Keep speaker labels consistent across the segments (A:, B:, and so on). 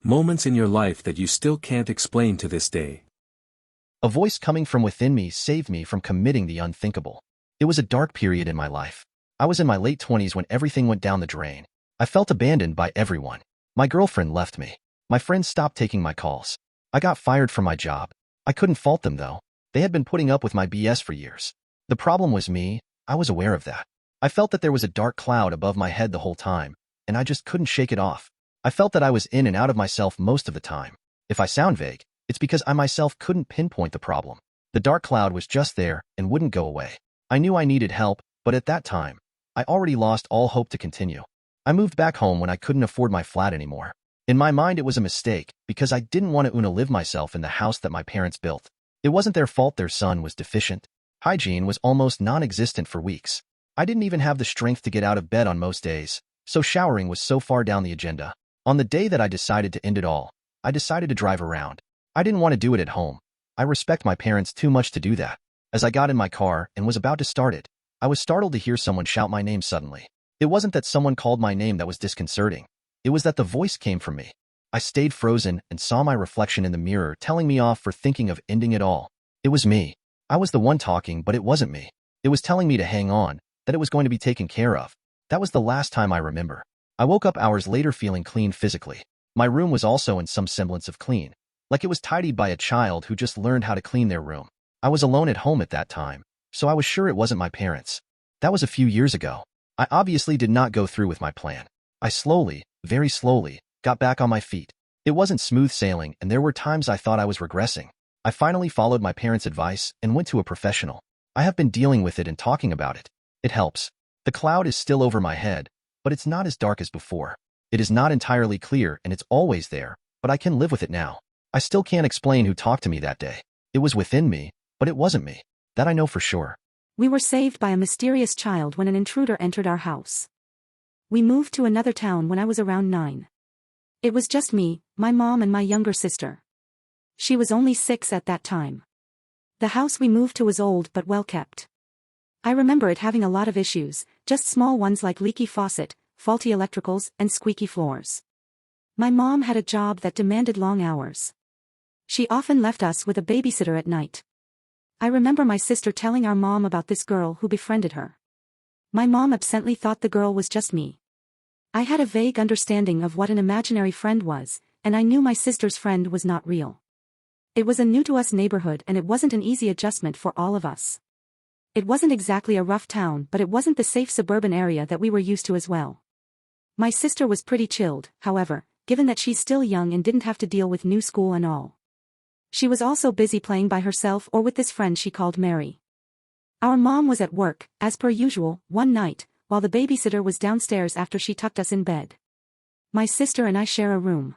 A: Moments in your life that you still can't explain to this day.
B: A voice coming from within me saved me from committing the unthinkable. It was a dark period in my life. I was in my late 20s when everything went down the drain. I felt abandoned by everyone. My girlfriend left me. My friends stopped taking my calls. I got fired from my job. I couldn't fault them though. They had been putting up with my BS for years. The problem was me. I was aware of that. I felt that there was a dark cloud above my head the whole time, and I just couldn't shake it off. I felt that I was in and out of myself most of the time. If I sound vague, it's because I myself couldn't pinpoint the problem. The dark cloud was just there and wouldn't go away. I knew I needed help, but at that time, I already lost all hope to continue. I moved back home when I couldn't afford my flat anymore. In my mind, it was a mistake because I didn't want to live myself in the house that my parents built. It wasn't their fault their son was deficient. Hygiene was almost non-existent for weeks. I didn't even have the strength to get out of bed on most days, so showering was so far down the agenda. On the day that I decided to end it all, I decided to drive around. I didn't want to do it at home. I respect my parents too much to do that. As I got in my car and was about to start it, I was startled to hear someone shout my name suddenly. It wasn't that someone called my name that was disconcerting. It was that the voice came from me. I stayed frozen and saw my reflection in the mirror telling me off for thinking of ending it all. It was me. I was the one talking, but it wasn't me. It was telling me to hang on, that it was going to be taken care of. That was the last time I remember. I woke up hours later feeling clean physically. My room was also in some semblance of clean, like it was tidied by a child who just learned how to clean their room. I was alone at home at that time, so I was sure it wasn't my parents. That was a few years ago. I obviously did not go through with my plan. I slowly, very slowly, got back on my feet. It wasn't smooth sailing, and there were times I thought I was regressing. I finally followed my parents' advice and went to a professional. I have been dealing with it and talking about it. It helps. The cloud is still over my head, but it's not as dark as before. It is not entirely clear and it's always there, but I can live with it now. I still can't explain who talked to me that day. It was within me, but it wasn't me. That I know for sure.
C: We were saved by a mysterious child when an intruder entered our house. We moved to another town when I was around 9. It was just me, my mom and my younger sister. She was only 6 at that time. The house we moved to was old but well kept. I remember it having a lot of issues, just small ones like leaky faucet, faulty electricals, and squeaky floors. My mom had a job that demanded long hours. She often left us with a babysitter at night. I remember my sister telling our mom about this girl who befriended her. My mom absently thought the girl was just me. I had a vague understanding of what an imaginary friend was, and I knew my sister's friend was not real. It was a new-to-us neighborhood and it wasn't an easy adjustment for all of us. It wasn't exactly a rough town, but it wasn't the safe suburban area that we were used to as well. My sister was pretty chilled, however, given that she's still young and didn't have to deal with new school and all. She was also busy playing by herself or with this friend she called Mary. Our mom was at work, as per usual, one night, while the babysitter was downstairs after she tucked us in bed. My sister and I share a room.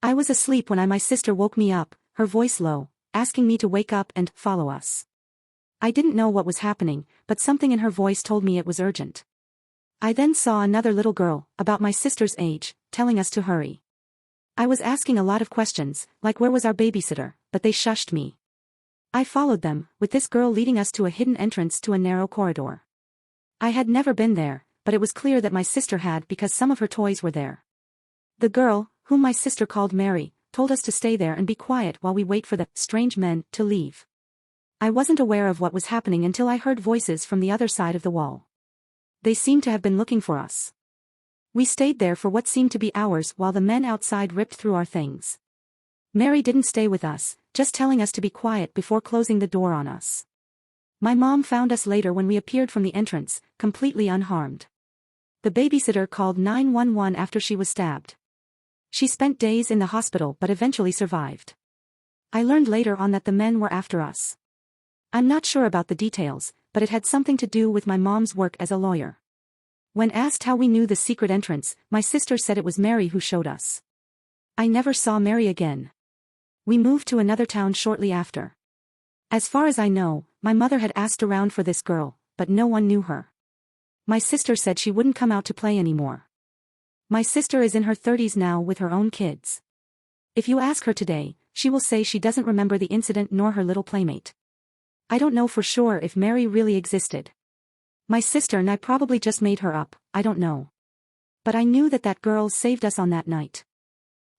C: I was asleep when my sister woke me up, her voice low, asking me to wake up and follow us. I didn't know what was happening, but something in her voice told me it was urgent. I then saw another little girl, about my sister's age, telling us to hurry. I was asking a lot of questions, like where was our babysitter, but they shushed me. I followed them, with this girl leading us to a hidden entrance to a narrow corridor. I had never been there, but it was clear that my sister had because some of her toys were there. The girl, whom my sister called Mary, told us to stay there and be quiet while we wait for the strange men to leave. I wasn't aware of what was happening until I heard voices from the other side of the wall. They seemed to have been looking for us. We stayed there for what seemed to be hours while the men outside ripped through our things. Mary didn't stay with us, just telling us to be quiet before closing the door on us. My mom found us later when we appeared from the entrance, completely unharmed. The babysitter called 911 after she was stabbed. She spent days in the hospital but eventually survived. I learned later on that the men were after us. I'm not sure about the details, but it had something to do with my mom's work as a lawyer. When asked how we knew the secret entrance, my sister said it was Mary who showed us. I never saw Mary again. We moved to another town shortly after. As far as I know, my mother had asked around for this girl, but no one knew her. My sister said she wouldn't come out to play anymore. My sister is in her 30s now with her own kids. If you ask her today, she will say she doesn't remember the incident nor her little playmate. I don't know for sure if Mary really existed. My sister and I probably just made her up, I don't know. But I knew that that girl saved us on that night.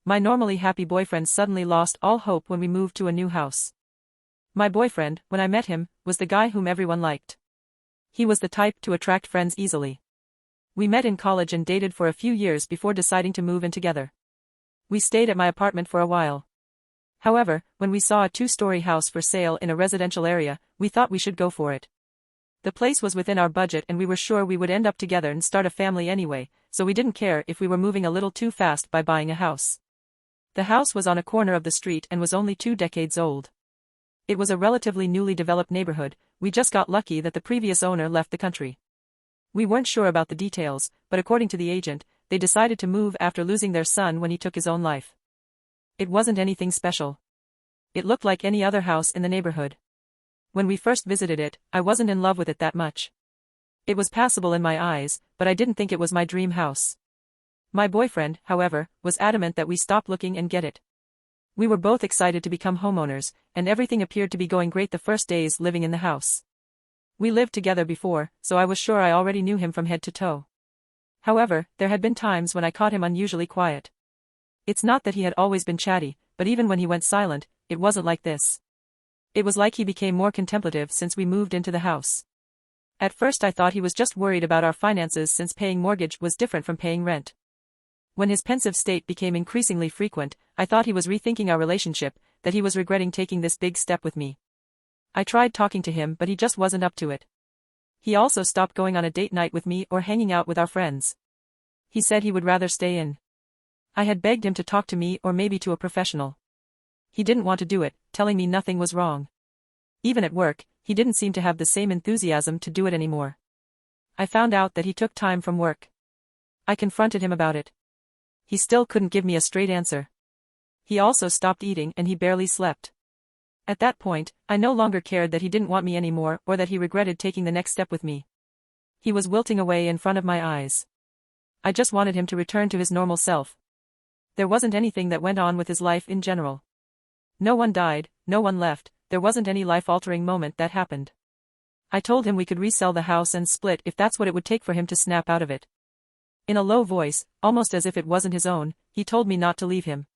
D: My normally happy boyfriend suddenly lost all hope when we moved to a new house. My boyfriend, when I met him, was the guy whom everyone liked. He was the type to attract friends easily. We met in college and dated for a few years before deciding to move in together. We stayed at my apartment for a while. However, when we saw a 2-story house for sale in a residential area, we thought we should go for it. The place was within our budget and we were sure we would end up together and start a family anyway, so we didn't care if we were moving a little too fast by buying a house. The house was on a corner of the street and was only 2 decades old. It was a relatively newly developed neighborhood. We just got lucky that the previous owner left the country. We weren't sure about the details, but according to the agent, they decided to move after losing their son when he took his own life. It wasn't anything special. It looked like any other house in the neighborhood. When we first visited it, I wasn't in love with it that much. It was passable in my eyes, but I didn't think it was my dream house. My boyfriend, however, was adamant that we stop looking and get it. We were both excited to become homeowners, and everything appeared to be going great the first days living in the house. We lived together before, so I was sure I already knew him from head to toe. However, there had been times when I caught him unusually quiet. It's not that he had always been chatty, but even when he went silent, it wasn't like this. It was like he became more contemplative since we moved into the house. At first I thought he was just worried about our finances since paying mortgage was different from paying rent. When his pensive state became increasingly frequent, I thought he was rethinking our relationship, that he was regretting taking this big step with me. I tried talking to him but he just wasn't up to it. He also stopped going on a date night with me or hanging out with our friends. He said he would rather stay in. I had begged him to talk to me or maybe to a professional. He didn't want to do it, telling me nothing was wrong. Even at work, he didn't seem to have the same enthusiasm to do it anymore. I found out that he took time from work. I confronted him about it. He still couldn't give me a straight answer. He also stopped eating and he barely slept. At that point, I no longer cared that he didn't want me anymore or that he regretted taking the next step with me. He was wilting away in front of my eyes. I just wanted him to return to his normal self. There wasn't anything that went on with his life in general. No one died, no one left, there wasn't any life-altering moment that happened. I told him we could resell the house and split if that's what it would take for him to snap out of it. In a low voice, almost as if it wasn't his own, he told me not to leave him.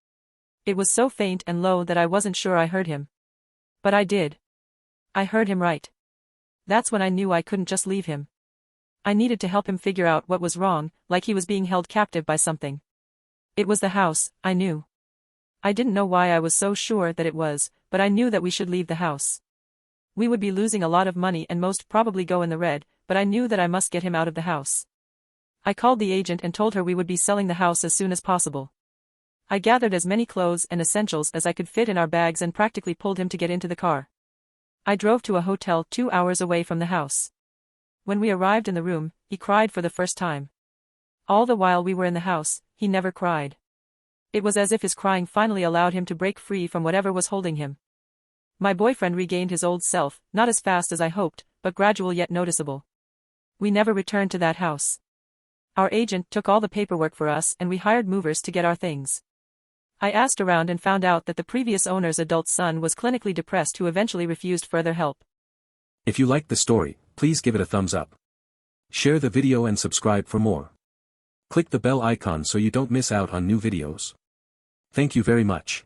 D: It was so faint and low that I wasn't sure I heard him. But I did. I heard him right. That's when I knew I couldn't just leave him. I needed to help him figure out what was wrong, like he was being held captive by something. It was the house, I knew. I didn't know why I was so sure that it was, but I knew that we should leave the house. We would be losing a lot of money and most probably go in the red, but I knew that I must get him out of the house. I called the agent and told her we would be selling the house as soon as possible. I gathered as many clothes and essentials as I could fit in our bags and practically pulled him to get into the car. I drove to a hotel 2 hours away from the house. When we arrived in the room, he cried for the first time. All the while we were in the house, he never cried. It was as if his crying finally allowed him to break free from whatever was holding him. My boyfriend regained his old self, not as fast as I hoped, but gradual yet noticeable. We never returned to that house. Our agent took all the paperwork for us and we hired movers to get our things. I asked around and found out that the previous owner's adult son was clinically depressed who eventually refused further help.
A: If you liked the story, please give it a thumbs up. Share the video and subscribe for more. Click the bell icon so you don't miss out on new videos. Thank you very much.